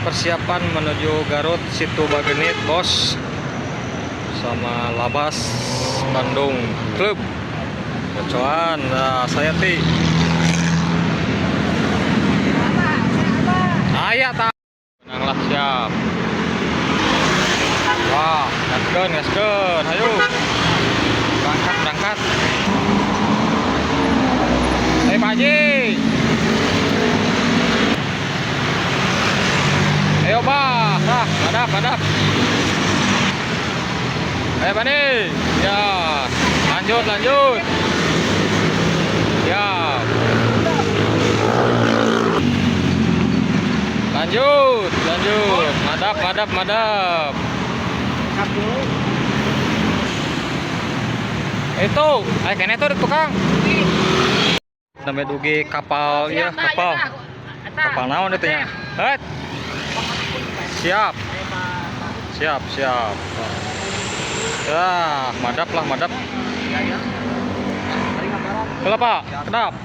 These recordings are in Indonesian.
persiapan menuju Garut Situ Bagenit bos, sama Labas Bandung Klub Bocoan. Nah, saya ti ayah tak menanglah siap. Wah, gaskeun, ayo berangkat. Pak Haji, ayo bah, madap. Ayo Bani, ya, lanjut, ya, lanjut, madap. Itu, ayo kene tuh tukang. Namanya dugi kapal, ya kapal naon itu nya. Het. Siap. Ya, madap. Kenapa? Kedap.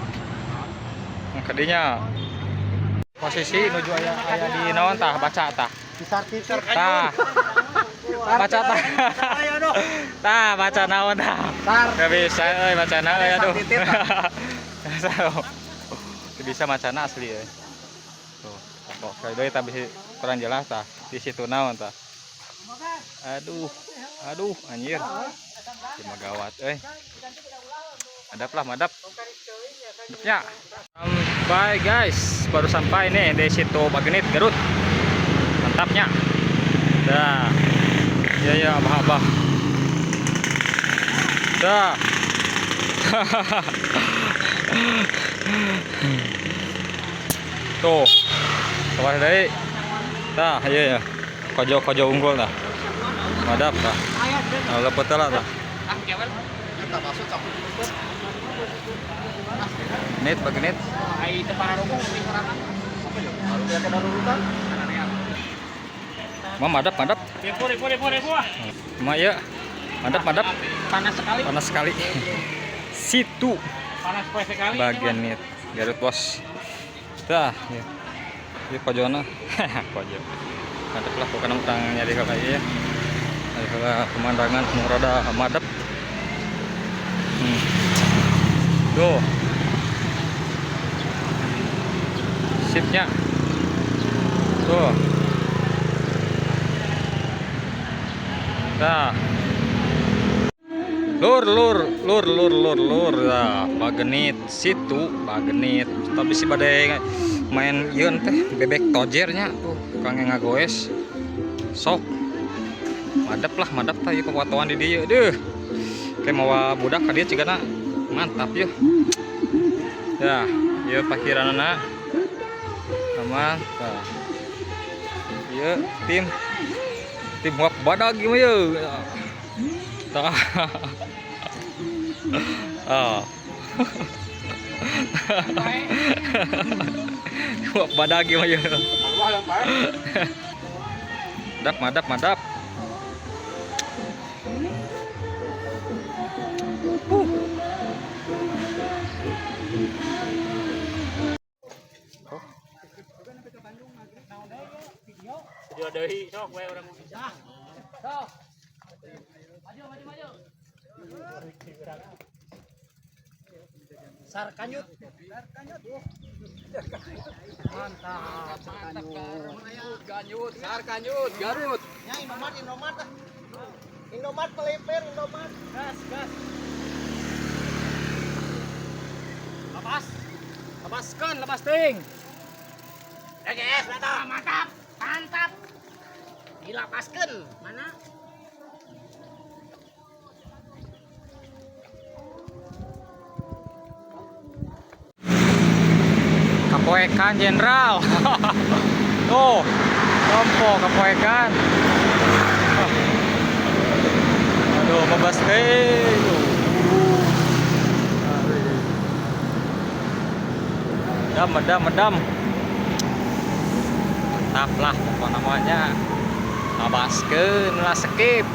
Kadinya. Posisi nuju aya di naon tah, baca tah. Tah. Baca tah. Tah, baca naon tah. Enggak bisa euy bacana euy aduh. Bisa macana asli ya. Tuh, kok kayak deui tah bisi kurang jelas tah. Di situ naon tah. Aduh, anjir. Cuma gawat euy. Madap. Ya. Sampai guys, baru sampai nih di Situ Bagenit Garut. Mantapnya. Dah. Ya, abah. Dah. Tuh. Coba dari. Tah, iya. Kojo unggul tah. Madap tah. Lepet lah tah. Bagenit. Madap. Ya. Madap. Panas sekali. Situ Bagenit Garut bos. Dah, ya. Ini pojona. Pojo. Madap lah bukan utang nyari kalau ya. Ada pemandangan rada madap. Tuh. Sipnya. Tuh. Dah. Lur. Nah, Bagenit Situ Bagenit. Tapi si badai main yeun teh bebek tojernya tuh kang ngagoes. Sok. Madap tah ieu kekuatan di dieu. Deuh. Kayak mawa budak ka dieu cigana mantap yeuh. Ya, ieu pakiranana aman. Tah. Ieu tim muap badag ieu mah yeuh. Tah. Oh. Muap badag ieu mah yeuh. Madap. Deui sok we urang bisa. Sok. Maju. Sar kanyut. Mantap. Kanyut. Garut. Ya Indomat pelipir. Gas. Lepas ting. Guys, mantap. Dilapaskeun mana? Kapoekan jenderal. Tuh, tompo kapoekan. Aduh, mabas teh. Medam. Mantap lah pokoknya namanya. Abaskeun lah skip.